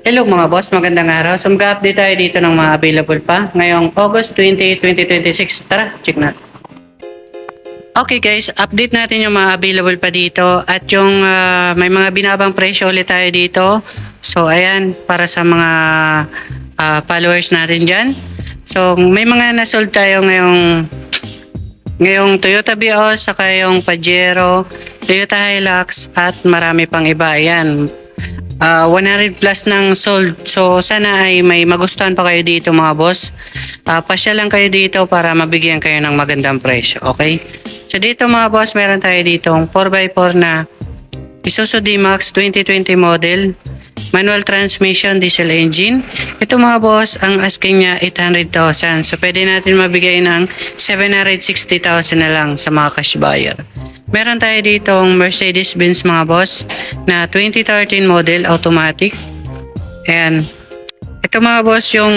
Hello mga boss, magandang araw. So mag-update tayo dito ng mga available pa ngayong August 20, 2026. Tara, check natin. Okay guys, update natin yung mga available pa dito at yung may mga binabang presyo ulit tayo dito. So ayan, para sa mga followers natin dyan. So may mga nasold tayo ngayong Toyota Vios, saka yung Pajero, Toyota Hilux at marami pang iba. Ayan. 100 plus ng sold. So sana ay may magustuhan pa kayo dito mga boss. Pasya lang kayo dito para mabigyan kayo ng magandang presyo. Okay? So dito mga boss, meron tayo ditong 4x4 na Isuzu D-Max 2020 model. Manual transmission, diesel engine. Ito mga boss, ang asking niya 800,000. So pwede natin mabigay ng 760,000 na lang sa mga cash buyer. Meron tayo ditong Mercedes-Benz mga boss na 2013 model automatic. And ito mga boss yung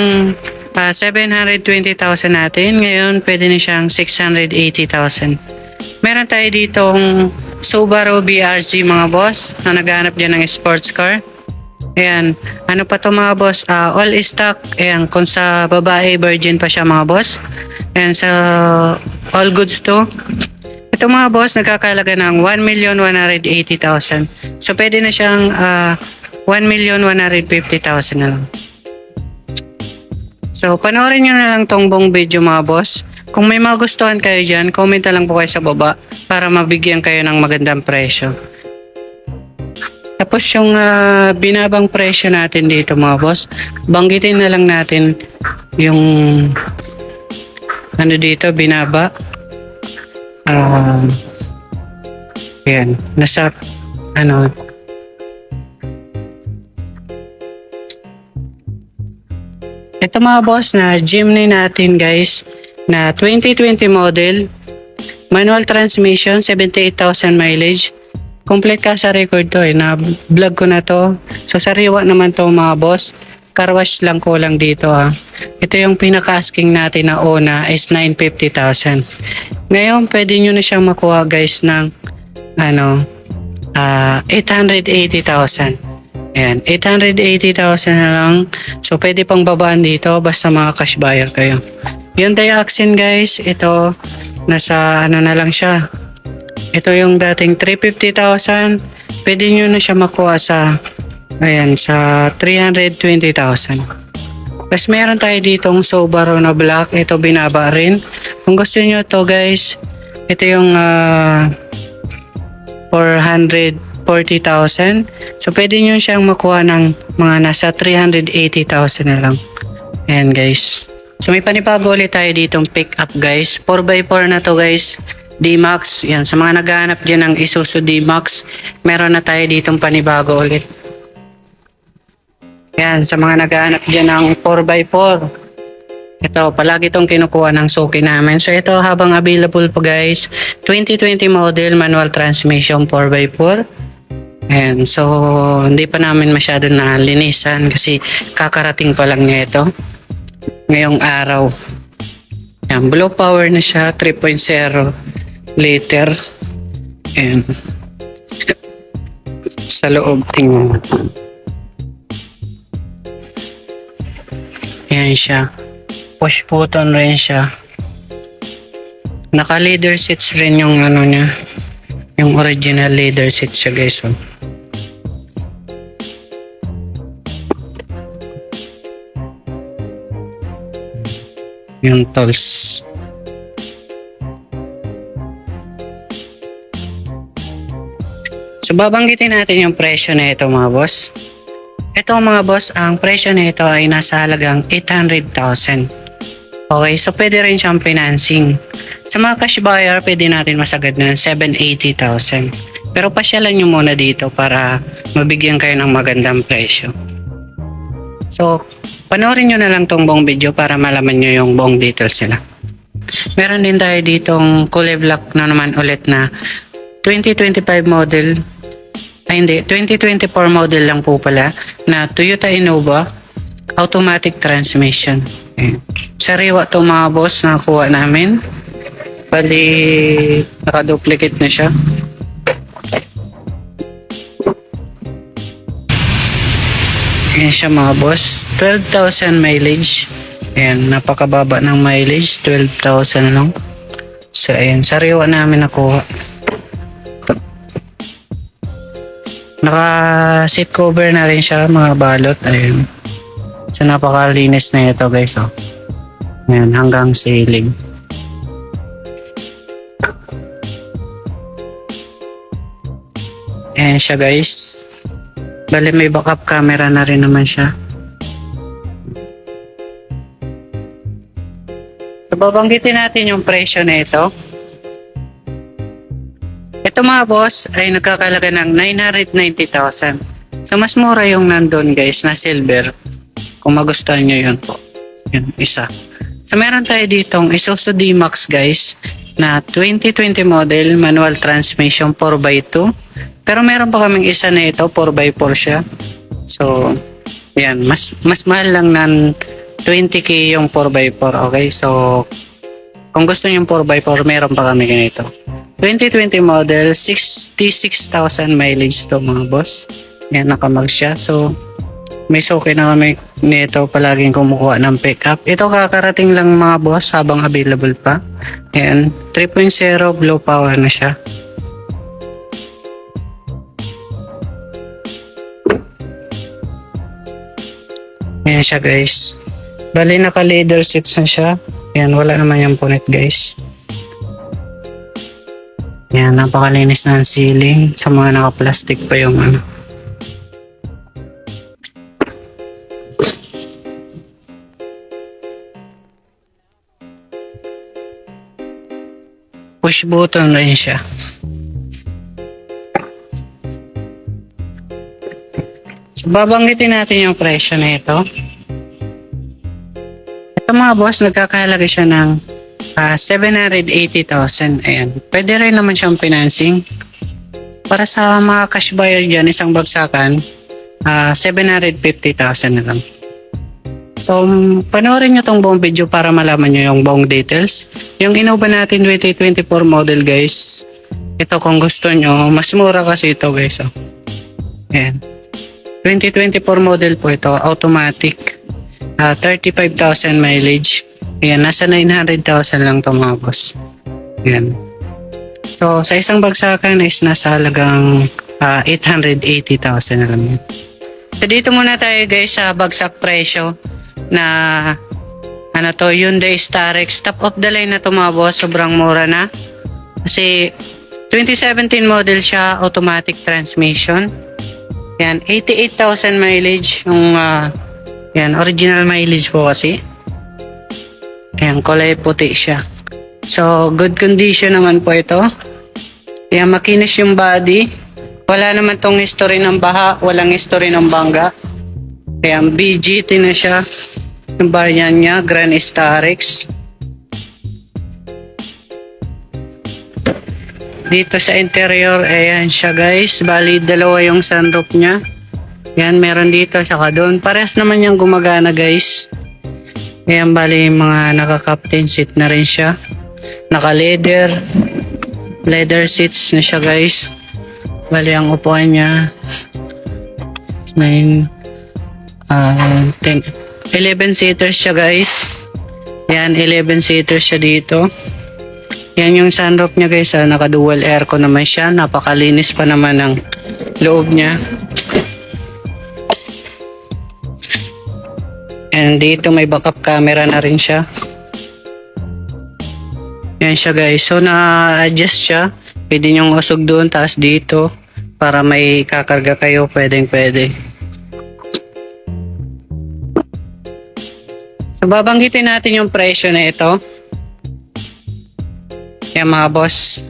720,000 natin. Ngayon pwede na siyang 680,000. Meron tayo ditong Subaru BRZ mga boss na naghahanap dyan ng sports car. Ayan, ano pa to mga boss? All stock. Ayan, kung sa babae, virgin pa siya mga boss. Ayan, sa all goods to. Ito mga boss, nagkakalaga ng 1,180,000. So, pwede na siyang 1,150,000 na lang. So, panoorin nyo na lang tong buong video mga boss. Kung may magustuhan kayo dyan, comment na lang po kayo sa baba para mabigyan kayo ng magandang presyo. Tapos yung binabang presyo natin dito mga boss, banggitin na lang natin yung ano dito, binaba. Yan, nasa ano, ito mga boss na Jimny natin guys, na 2020 model, manual transmission, 78,000 mileage. Complete ka sa record to na vlog ko na to. So sariwa naman to mga boss. Car wash lang ko lang dito Ito yung pinaka-asking natin na una is 950,000. Ngayon pwede nyo na siyang makuha guys ng 880,000. Ayan, 880,000 na lang. So pwede pang babaan dito basta mga cash buyer kayo. Yung Daihatsu guys, ito nasa na lang siya. Ito yung dating 350,000. Pwede nyo na siya makuha sa 320,000. Tapos meron tayo ditong Subaru na black. Ito binaba rin. Kung gusto nyo to guys, ito yung 440,000. So pwede nyo siyang makuha ng mga nasa 380,000 na lang. Ayan guys. So may panibago ulit tayo ditong pick up guys. 4x4 na to guys. D-Max, yan. Sa mga naghahanap dyan ng Isuzu D-Max, meron na tayo ditong panibago ulit. Yan, sa mga naghahanap dyan ng 4x4. Ito, palagi itong kinukuha ng suki namin. So ito, habang available po guys, 2020 model, manual transmission 4x4. Ayan, so hindi pa namin masyado na linisan kasi kakarating pa lang niya ito. Ngayong araw. Yan, blow power na siya, 3.0 liter. And sa loob tingnan. Ayan siya. Push button rin siya. Naka leather seats rin yung ano niya. Yung original leather seats siya guys. Yung tools. So babanggitin natin yung presyo na ito mga boss. Ito mga boss, ang presyo na ito ay nasa halagang 800,000. Okay, so pwede rin siyang financing. Sa mga cash buyer, pwede natin masagad na 780,000. Pero pasyalan nyo muna dito para mabigyan kayo ng magandang presyo. So, panoorin nyo na lang tong buong video para malaman nyo yung buong details nila. Meron din tayo ditong kulay black na naman ulit na 2025 model. Ay hindi, 2024 model lang po pala na Toyota Innova automatic transmission. Ayan. Sariwa to mga boss na kuha namin. Bali, naka-duplicate na siya. Yan siya mga boss. 12,000 mileage. Ayan, napakababa ng mileage. 12,000 lang. So, ayan. Sariwa namin nakuha. Naka seat cover na rin siya mga balot. Ayan. So, napakalinis na ito guys. Oh. Ayan, hanggang ceiling. Ayan siya guys. Bali may backup camera na rin naman siya. So babanggitin natin yung presyo na ito. Ito mga boss ay nagkakalaga ng 990,000. So mas mura yung nandun guys na silver. Kung magustuhan nyo yun po. Yun, isa. So meron tayo ditong Isuzu D-Max guys na 2020 model manual transmission 4x2. Pero meron pa kaming isa na ito, 4x4 siya. So, yan. Mas mahal lang ng 20k yung 4x4. Okay? So, kung gusto niyo yung 4x4, meron pa kami ganito. 2020 model, 66,000 mileage to mga boss. Yan, nakamag siya. So, may suki na kami nito palaging kumukuha ng pickup. Ito kakarating lang mga boss habang available pa. Yan, 3.0 blow power na siya. Ayan siya guys. Bali naka leather seats na siya. Ayan, wala naman yung punit guys. Ayan, napakalinis na ang ceiling. Sa mga naka-plastic pa yung ano. Push button rin siya. Babanggitin natin yung presyo na ito. Ito mga boss, nagkakahalaga siya ng 780,000. Ayan. Pwede rin naman siyang financing. Para sa mga cash buyer dyan, isang bagsakan, 750,000 na lang. So, panoorin nyo tong buong video para malaman nyo yung buong details. Yung Innova natin 2024 model guys. Ito kung gusto nyo, mas mura kasi ito guys. Oh. Ayan. 2024 model po ito, automatic, 35,000 mileage. Ayan, nasa 900,000 lang ito mga boss. Ayan. So, sa isang bagsakan is nasa halagang 880,000 na lang yun. So, dito muna tayo guys sa bagsak presyo na ano to, Hyundai Starex. Top of the line na to mga boss, sobrang mura na. Kasi 2017 model siya, automatic transmission. Yan, 88,000 mileage yung yan, original mileage po kasi. Ayan, kulay puti siya. So, good condition naman po ito. Ayan, makinis yung body. Wala naman tong history ng baha, walang history ng bangga. Ayan, BGT na siya. Yung variant niya, Grand Starex. Dito sa interior, ayan siya guys. Bali, dalawa yung sunroof niya. Ayan, meron dito, saka doon. Parehas naman yung gumagana guys. Ayan, bali, mga naka-captain seat na rin siya. Naka-leather. Leather seats na siya guys. Bali, ang upuan niya 9, 10, 11 seaters siya guys. Ayan, 11 seaters siya dito. Yan yung sunroof niya guys, naka-dual aircon naman siya. Napakalinis pa naman ng loob niya. And dito may backup camera na rin siya. Yan siya guys. So na-adjust siya. Pwede nyong usog doon, taas dito. Para may kakarga kayo, pwedeng pwede. So babanggitin natin yung presyo na ito. Yan mga boss.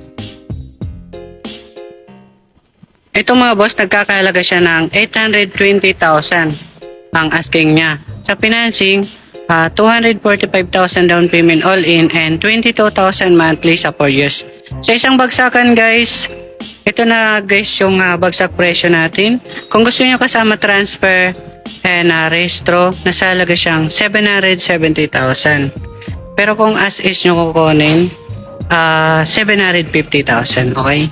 Ito mga boss, nagkakahalaga siya ng 820,000 ang asking niya. Sa financing, 245,000 down payment all in and 22,000 monthly sa 4 years. Sa isang bagsakan guys, ito na guys yung bagsak presyo natin. Kung gusto niyo kasama transfer and rehistro, nasa halaga siyang 770,000. Pero kung as is nyo kukunin, 750,000, okay?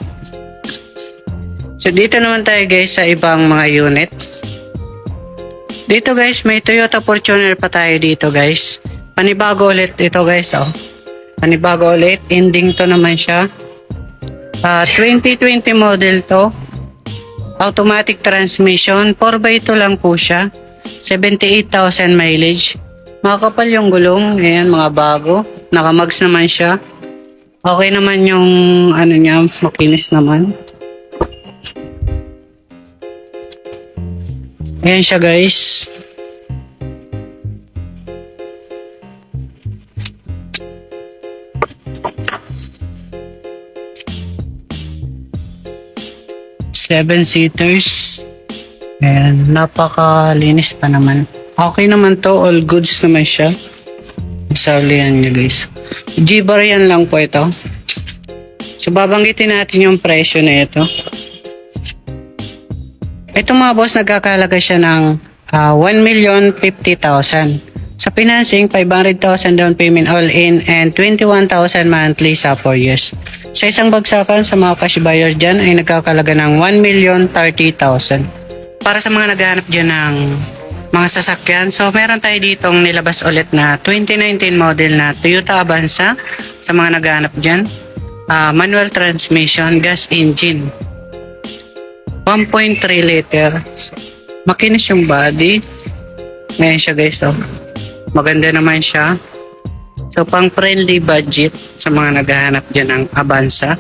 So dito naman tayo guys sa ibang mga unit. Dito guys, may Toyota Fortuner pa tayo dito guys. Panibago ulit ito guys, oh. Panibago ulit, ending to naman siya. 2020 model to. Automatic transmission, 4x2 lang po siya. 78,000 mileage. Makakapal yung gulong, ayan, mga bago. Nakamags naman siya. Okay naman yung ano niya, makinis naman. Ayan siya guys. Seven seaters. Ayan, napakalinis pa naman. Okay naman to, all goods naman siya. Saulihan niya guys. G-bar yan lang po ito. So babanggitin natin yung presyo na ito. Ito mga boss, nagkakalaga siya ng 1,050,000. Sa financing, 500,000 down payment all in and 21,000 monthly sa 4 years. Sa isang bagsakan sa mga cash buyer dyan ay nagkakalaga ng 1,030,000. Para sa mga naghahanap dyan ng mga sasakyan, so meron tayo ditong nilabas ulit na 2019 model na Toyota Avanza sa mga naghahanap dyan. Manual transmission, gas engine. 1.3 liter. Makinis yung body. Ngayon siya guys, oh. Maganda naman siya. So pang friendly budget sa mga naghahanap dyan ng Avanza.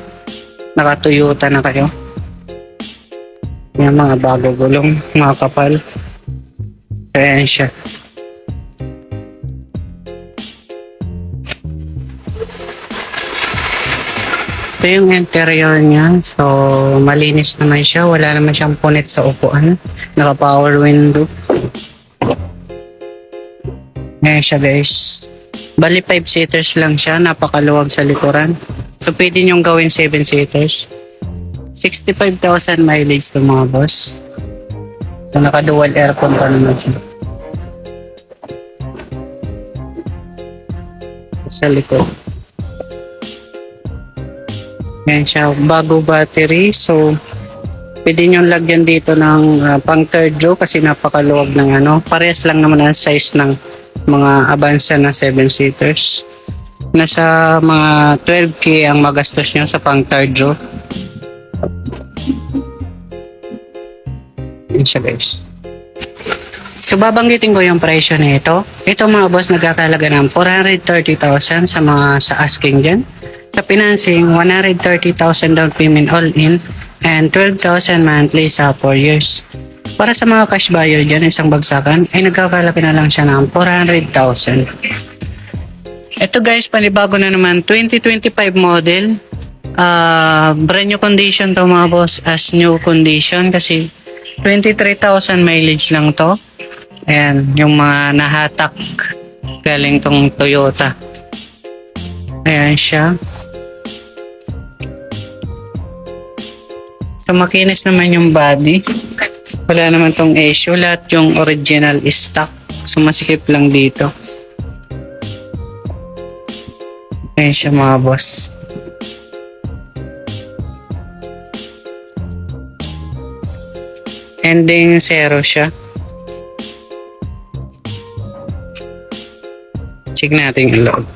Naka Toyota na kayo. Yung mga bago gulong, mga kapal. Ayan siya. Ito yung interior niya. So, malinis naman siya. Wala naman siyang punit sa upuan. Naka-power window. Ayan siya guys. Bali 5 seaters lang siya. Napakaluwag sa likuran. So, pwede niyong gawin 7 seaters. 65,000 mileage to mga boss. So, naka-dual aircon pa naman siya. Sa likod. Yan siya, bago battery. So, pwede nyo lagyan dito ng pang third row kasi napakaluwag ng ano. Parehas lang naman ang size ng mga Avanza na 7 seaters. Nasa mga 12K ang magastos nyo sa pang third row. Yan siya guys. So, babanggitin ko yung presyo na ito. Ito mga boss, nagkakalaga ng 430,000 sa mga sa asking dyan. Sa financing, 130,000 down payment all in and 12,000 monthly sa 4 years. Para sa mga cash buyer dyan, isang bagsakan, ay nagkakalaga na lang siya ng 400,000. Ito guys, panibago na naman, 2025 model. Brand new condition to mga boss, as new condition kasi 23,000 mileage lang to. Ayan, yung mga nahatak galing tong Toyota. Ayan siya. So makinis naman yung body. Wala naman tong issue. Lahat yung original stock. So masikip lang dito. Ayan siya mga boss. Ending 0 siya. Check natin yung loob.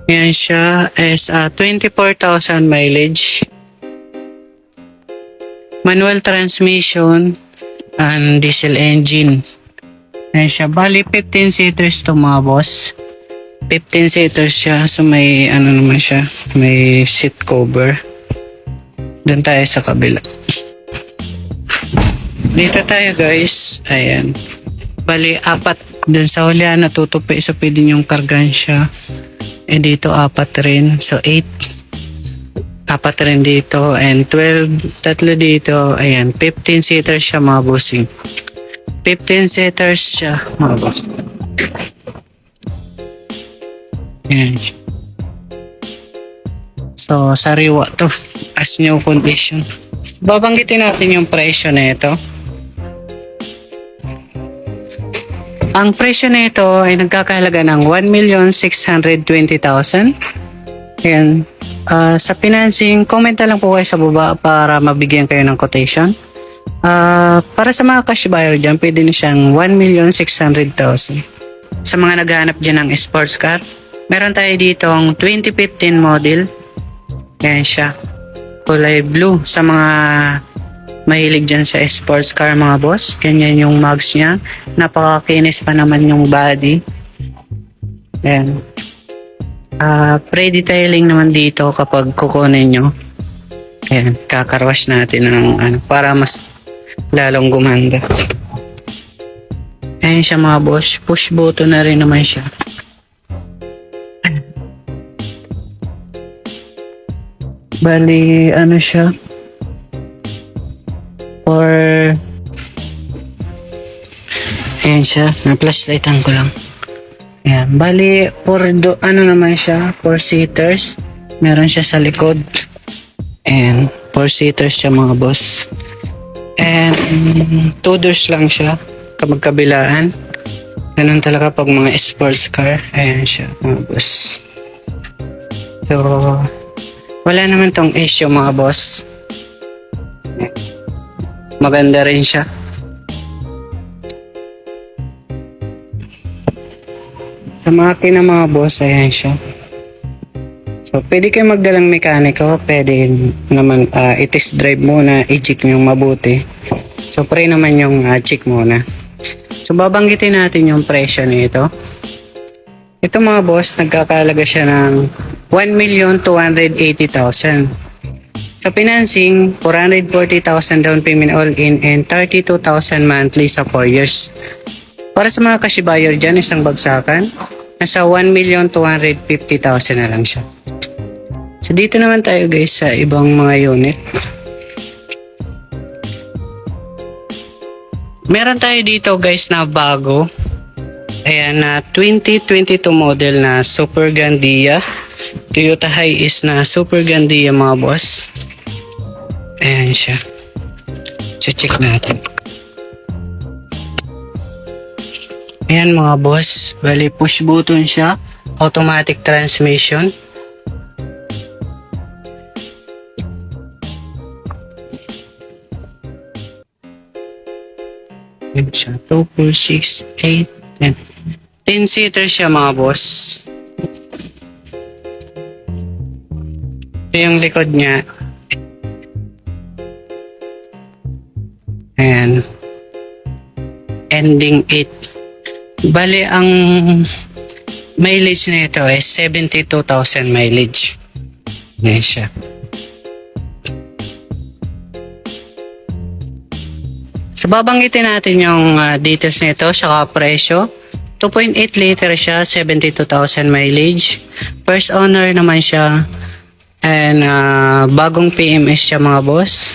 Yan siya is 24,000 mileage. Manual transmission and diesel engine. Yan siya. Bali 15 seaters to mga boss. 15 seaters siya. So may ano naman siya. May seat cover. Doon tayo sa kabila. Dito tayo guys. Ayan. Bali 4. Doon sa hulihan natutupi. So pwede nyong kargan siya. Eh dito 4 rin. So 8. 4 rin dito. And 12. Tatlo dito. Ayan. 15 seaters siya mga bossing. 15 seaters siya mga boss. Ayan. So sariwa to. As new condition. Babanggitin natin yung presyo na ito. Ang presyo na ito ay nagkakahalaga ng 1,620,000. Ayan. Sa financing, comment na lang po kayo sa baba para mabigyan kayo ng quotation. Para sa mga cash buyer dyan, pwede na siyang 1,600,000. Sa mga naghahanap dyan ng sports car, meron tayo dito ang 2015 model. Yan siya. Kulay blue. Sa mga mahilig dyan sa sports car mga boss, ganyan yung mugs niya. Napakakinis pa naman yung body. Yan. Pre-detailing naman dito kapag kukunin nyo. Ayan, kakarwash natin ng para mas lalong gumanda. Ayan siya mga boss. Push button na rin naman siya. Bali, ano siya? Ayan siya. Na-flashlightan ko lang. Ayan. Bali, ano naman siya? 4-seaters. Meron siya sa likod. And 4-seaters siya mga boss. And 2 doors lang siya. Magkabilaan. Ganun talaga pag mga sports car. Ayan siya mga boss. So, wala naman tong issue mga boss. Maganda rin siya. Sa makina mga boss, ayan siya. So, pwede kayo magdalang mekaniko. Pwede naman i-test drive muna, i-check nyo mabuti. So, pray naman yung check muna. So, babanggitin natin yung presyo nito. Ito mga boss, nagkakalaga siya ng 1,280,000. Sa financing, 440,000 down payment all-in and 32,000 monthly sa 4 years. Para sa mga cash buyer dyan, isang bagsakan, nasa 1,250,000 na lang siya. So dito naman tayo guys sa ibang mga unit. Meron tayo dito guys na bago. Ayan na 2022 model na Super Gandia. Toyota Hiace na Super Gandia mga boss. Ayan siya. So check natin. Ayan mga boss. Bali push button siya. Automatic transmission. Ayan siya. 2, 4, 6, 8, 10. 10-seater siya mga boss. Ito yung likod niya. Ayan. Ending 8. Bali, ang mileage na ito ay 72,000 mileage. Ayan siya. So, babanggitin natin yung details nito, saka presyo. 2.8 liter siya, 72,000 mileage. First owner naman siya. And bagong PMS siya mga boss.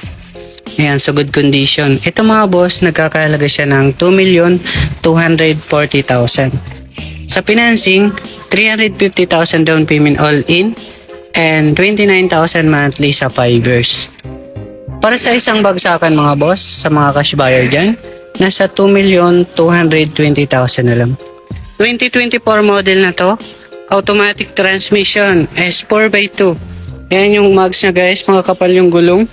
Ayan, so good condition. Ito mga boss, nagkakahalaga siya ng 2,240,000. Sa financing, 350,000 down payment all in and 29,000 monthly sa 5 years. Para sa isang bagsakan mga boss, sa mga cash buyer dyan, nasa 2,220,000 na lang. 2024 model na to, automatic transmission, S4x2. Yan yung mags niya guys, mga kapal yung gulong.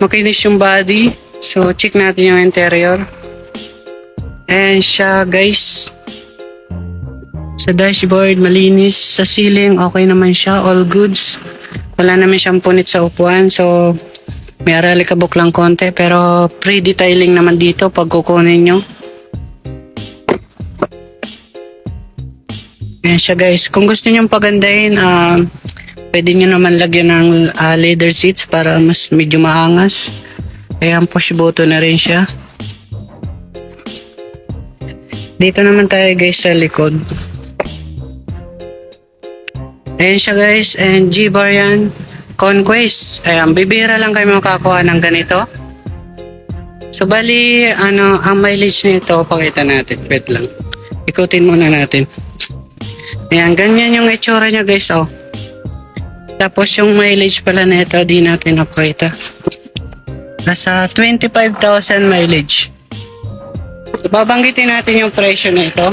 Makinis yung body. So, check natin yung interior. Ayan siya guys. Sa dashboard, malinis. Sa ceiling, okay naman siya. All goods. Wala naman siyang punit sa upuan. So, may aralikabok lang konti. Pero, pre-detailing naman dito pag kukunin nyo. Ayan siya guys. Kung gusto nyo pagandahin, pwede nyo naman lagyan ng leather seats para mas medyo maangas. Ayan, push button na rin siya. Dito naman tayo guys sa likod. Ayan siya guys. And G-bar yan. Conquest. Ayan, bibira lang kayo makakuha ng ganito. So bali, ang mileage nito, pakita natin. Wait lang. Ikutin muna natin. Ayan, ganyan yung itsura niya guys, oh. Tapos yung mileage pala nito, di natin napakita. Nasa 25,000 mileage. So, babanggitin natin yung presyo na ito.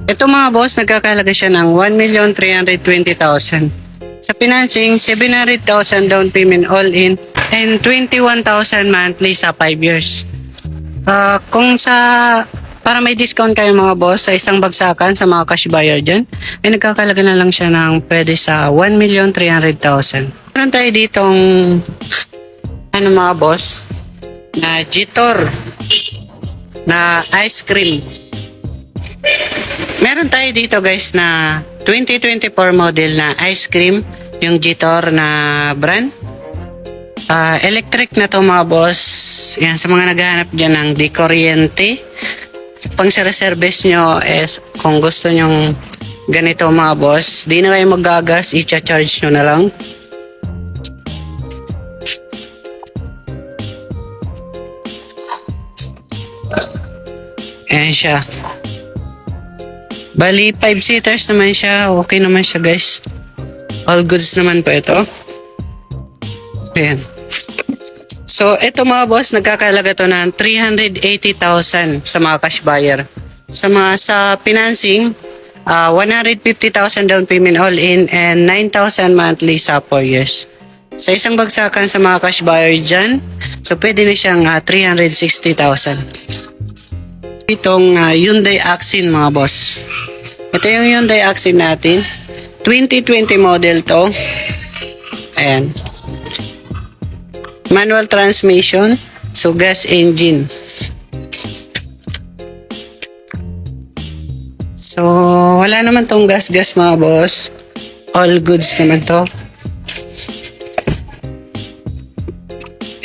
Ito mga boss, nagkakalaga siya ng 1,320,000. Sa financing, 700,000 down payment all in and 21,000 monthly sa 5 years. Kung para may discount kayo mga boss sa isang bagsakan sa mga cash buyer dyan, ay nagkakalaga na lang siya ng pwede sa 1,300,000. Meron tayo ditong mga boss na Jitor na ice cream. Meron tayo dito guys na 2024 model na ice cream, yung Jitor na brand. Electric na to mga boss. Yan, sa mga naghahanap dyan ng di kuryente, pang service nyo is kung gusto nyong ganito mga boss, di na kayo magagas, i-charge nyo na lang. Ayan siya. Bali 5 seaters naman siya. Okay naman siya guys. All goods naman po ito. Ayan. So, ito mga boss, nagkakalaga to ng 380,000 sa mga cash buyer. Sa financing, 150,000 down payment all in and 9,000 monthly sa 4 years. Sa isang bagsakan sa mga cash buyer dyan, so pwede na siyang 360,000. Itong Hyundai Accent mga boss. Ito yung Hyundai Accent natin. 2020 model to. Ayan. Manual transmission, so gas engine. So, wala naman tong gas mga boss. All goods naman to.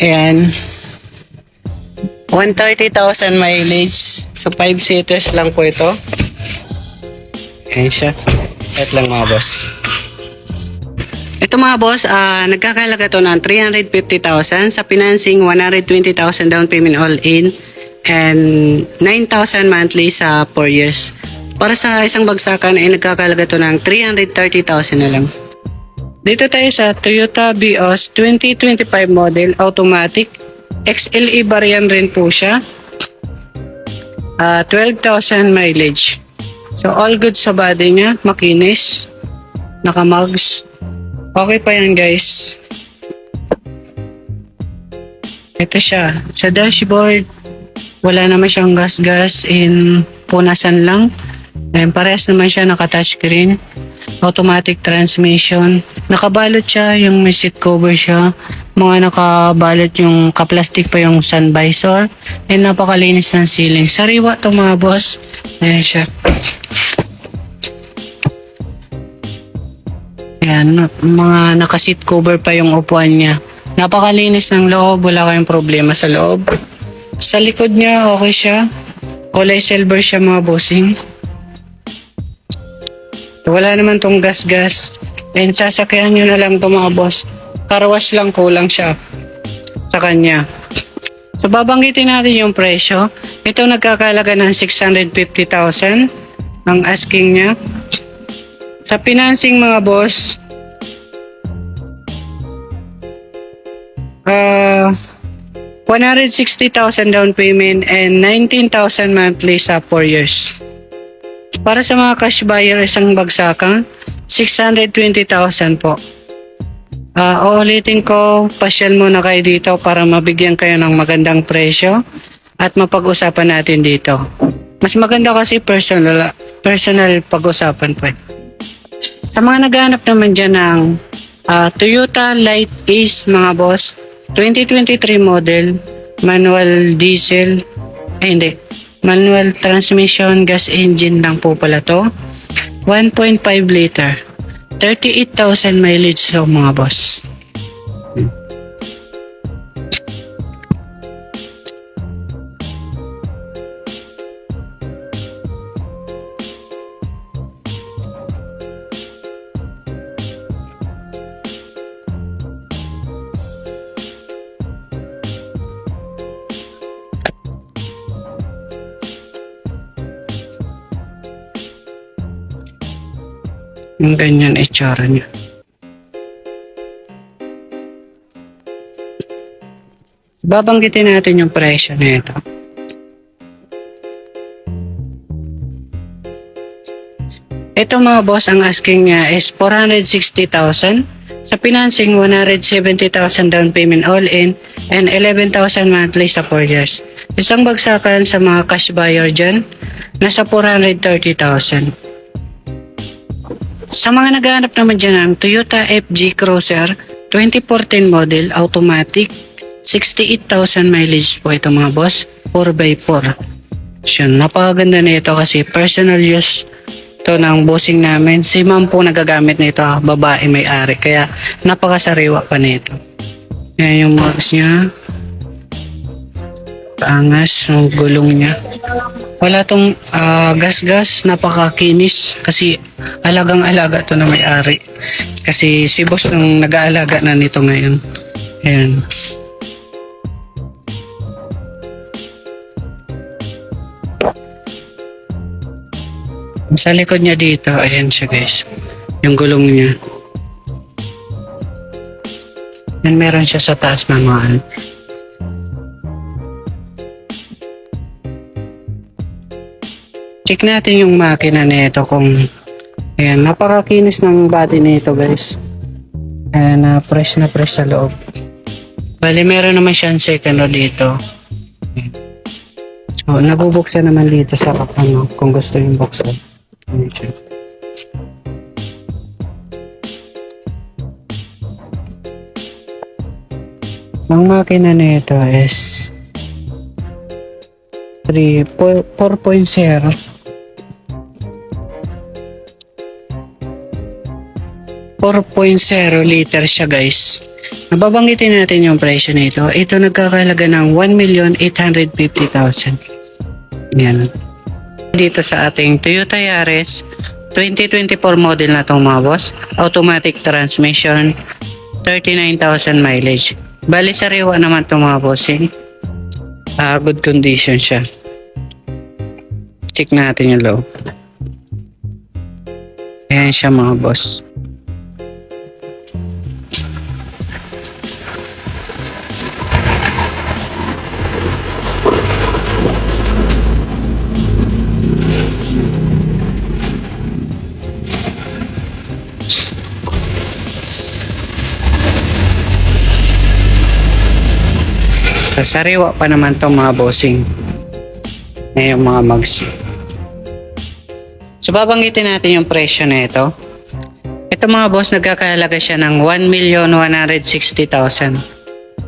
Ayan. 130,000 mileage. So, 5 seaters lang po ito. Ayan siya. Ito lang mga boss. Ito mga boss, nagkakalaga to ng 350,000 sa financing, 120,000 down payment all in and 9,000 monthly sa 4 years. Para sa isang bagsakan ay nagkakalaga to ng 330,000 na lang. Dito tayo sa Toyota Vios 2025 model automatic. XLE variant rin po siya. 12,000 mileage. So all good sa body niya, makinis, naka-mugs. Okay pa yan guys. Ito siya. Sa dashboard, wala naman siyang gas-gas in punasan lang. And parehas naman siya naka-touchscreen. Automatic transmission. Nakabalot siya, yung may seat cover siya. Mga nakabalot yung kaplastic pa yung sun visor. And napakalinis ng ceiling. Sariwa to mga boss. Ayan siya. Ayan, mga naka-seat cover pa yung upuan niya. Napakalinis ng loob, wala kayong problema sa loob. Sa likod niya, okay siya. Kulay silver siya mga bossing. Wala naman tong gas-gas. And sasakyan nyo na lang to mga boss. Car wash lang kulang siya sa kanya. So babanggitin natin yung presyo. Ito nagkakalaga ng 650,000 ang asking niya. Sa financing mga boss, 160,000 down payment and 19,000 monthly sa 4 years. Para sa mga cash buyer isang bagsakan, 620,000 po. Uulitin ko, pasyal muna kayo dito para mabigyan kayo ng magandang presyo at mapag-usapan natin dito. Mas maganda kasi personal pag-usapan po. Sa mga naghahanap naman dyan ng Toyota Light Ace mga boss, 2023 model, manual diesel, manual transmission, gas engine lang po pala to. 1.5 liter, 38,000 mileage so mga boss. Yung ganyan itsura niya. Babanggitin natin yung presyo na ito. Ito mga boss, ang asking niya is 460,000 Sa financing, 170,000 down payment all-in and 11,000 monthly sa 4 years. Isang bagsakan sa mga cash buyer dyan, nasa 430,000. Sa mga naghahanap naman dyan ng Toyota FG Cruiser 2014 model, automatic, 68,000 mileage po ito mga boss, 4x4. So, napakaganda na ito kasi personal use to ng bossing namin. Si ma'am po nagagamit nito, babae may-ari, kaya napakasariwa pa nito. Yan yung mags niya. Paangas ng gulong niya. Wala tong gas-gas, napakakinis kasi alagang-alaga to na may-ari. Kasi si boss nang nag-aalaga na nito ngayon. Ayan. Sa likod niya dito, ayan siya guys. Yung gulong niya. Yan, meron siya sa taas manual. Check natin yung makina nito kung ayan, napakakinis ng body nito guys. Ayan, fresh na fresh sa loob. Bali, meron naman siyang second row dito. So, nabubuksan naman dito sa ano, kung gusto yung buksan. Ang makina nito is 4.0. 4.0 liter siya guys. Nababanggitin natin yung presyo nito. Ito nagkakahalaga ng 1,850,000. Yan. Dito sa ating Toyota Yaris 2024 model na itong mga boss. Automatic transmission, 39,000 mileage. Bali sariwa naman itong mga bossing. Good condition siya. Check natin yung loob. Ayan siya mga boss. Sariwa pa naman itong mga bossing. Yung mga mags. So babanggitin natin yung presyo na ito. Ito mga boss, nagkakahalaga siya ng 1,160,000.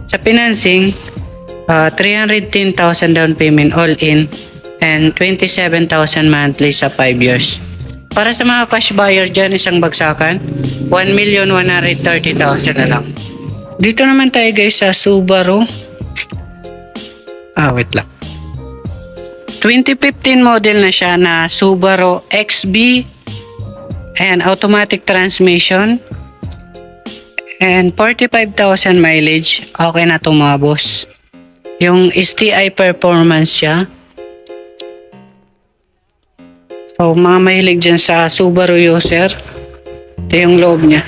Sa financing, 310,000 down payment all in and 27,000 monthly sa 5 years. Para sa mga cash buyer dyan, isang bagsakan, 1,130,000 na lang. Dito naman tayo guys sa Subaru. Wait lang. 2015 model na siya na Subaru XB and automatic transmission and 45,000 mileage. Okay na ito mga boss. Yung STI performance siya. So mga mahilig dyan sa Subaru user, ito yung loob niya.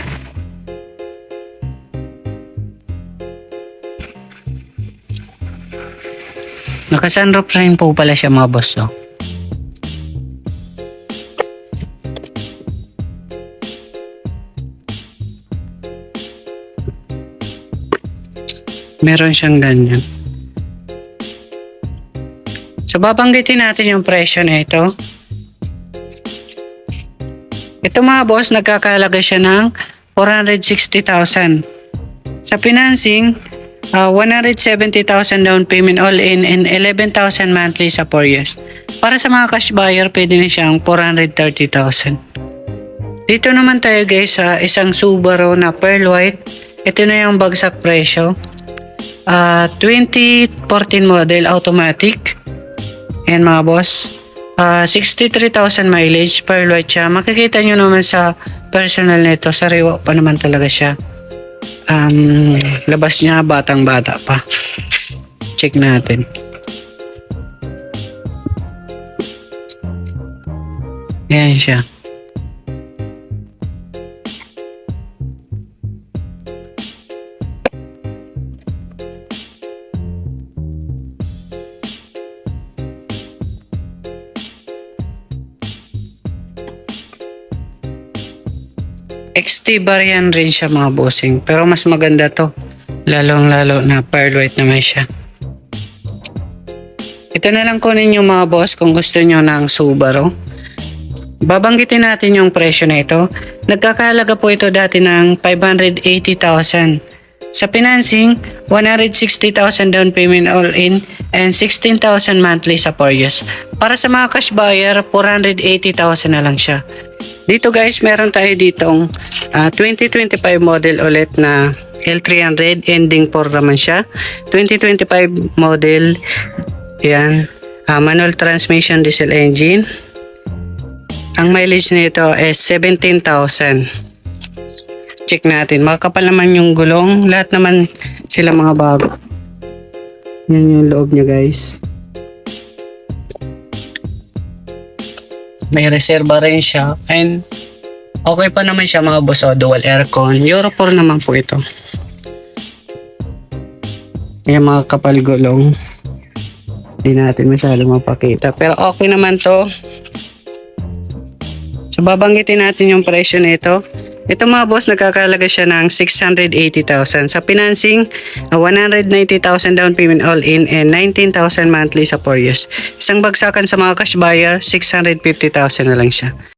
Naka-sunroof rin po pala siya mga boss. So. Meron siyang ganyan. So babanggitin natin yung presyo na ito. Ito mga boss, nagkakahalaga siya ng 460,000. Sa financing, 170,000 down payment all in and 11,000 monthly sa 4 years. Para sa mga cash buyer, pwede na siyang 430,000. Dito naman tayo guys sa isang Subaru na pearl white. Ito na yung bagsak presyo. 2014 model, automatic. Ayan mga boss. 63,000 mileage, pearl white siya. Makikita nyo naman sa personal nito, sariwa pa naman talaga siya. Labas niya, batang bata pa. Check natin. Ayan siya. XT variant rin siya mga bossing. Pero mas maganda to. Lalong-lalo na pearl white naman siya. Ito na lang kunin nyo mga boss kung gusto nyo ng Subaru. Babanggitin natin yung presyo na ito. Nagkakahalaga po ito dati ng 580,000. Sa financing, 160,000 down payment all in and 16,000 monthly sa 4 years. Para sa mga cash buyer, 480,000 na lang siya. Dito guys, meron tayo ditong 2025 model ulit na L300, ending 4 naman siya. 2025 model, yan, manual transmission diesel engine. Ang mileage nito is 17,000. Check natin. Makakapal naman yung gulong. Lahat naman sila mga bago. Yan yung loob niya guys. May reserva rin siya. And okay pa naman siya mga boss. Dual aircon. Euro 4 naman po ito. Yan mga kapal gulong. Hindi natin masyado mapakita. Pero okay naman to. So babanggitin natin yung presyo nito. Ito mga boss, nagkakalaga siya ng 680,000. Sa financing, 190,000 down payment all in and 19,000 monthly sa 4 years. Isang bagsakan sa mga cash buyer, 650,000 na lang siya.